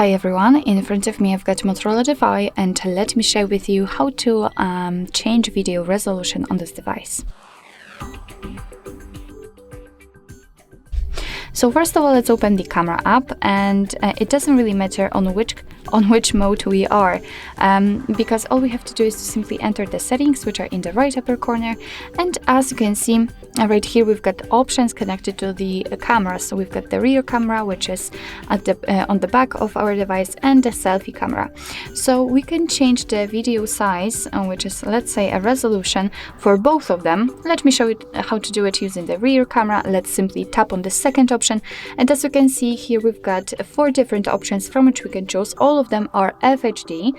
Hi everyone, in front of me I've got Motorola Defy, and let me share with you how to change video resolution on this device. So first of all, let's open the camera app, and it doesn't really matter on which mode we are, because all we have to do is to simply enter the settings, which are in the right upper corner. And as you can see right here, we've got options connected to the camera. So we've got the rear camera, which is at the on the back of our device, and the selfie camera. So we can change the video size, which is, let's say, a resolution for both of them. Let me show you how to do it using the rear camera. Let's simply tap on the second option, and as you can see here, we've got 4 different options from which we can choose. All of them are FHD,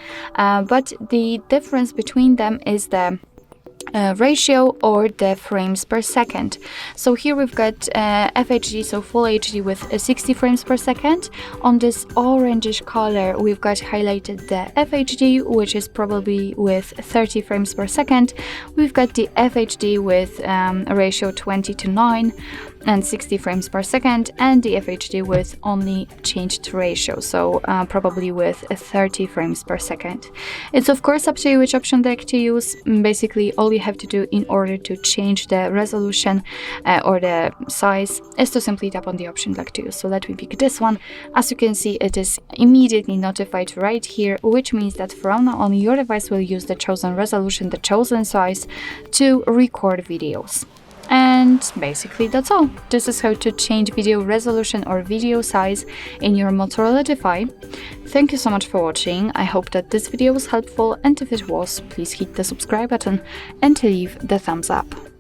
but the difference between them is the ratio or the frames per second. So here we've got FHD, so full HD with 60 frames per second. On this orangish color, we've got highlighted the FHD, which is probably with 30 frames per second. We've got the FHD with a ratio 20:9 and 60 frames per second, and the FHD with only changed ratio, so probably with 30 frames per second. It's of course up to you which option deck to use. Basically, all you have to do in order to change the resolution or the size is to simply tap on the option deck to use. So let me pick this one. As you can see, it is immediately notified right here, which means that from now on your device will use the chosen resolution, the chosen size, to record videos. And basically that's all. This is how to change video resolution or video size in your Motorola Defy. Thank you so much for watching. I hope that this video was helpful, and if it was, please hit the subscribe button and leave the thumbs up.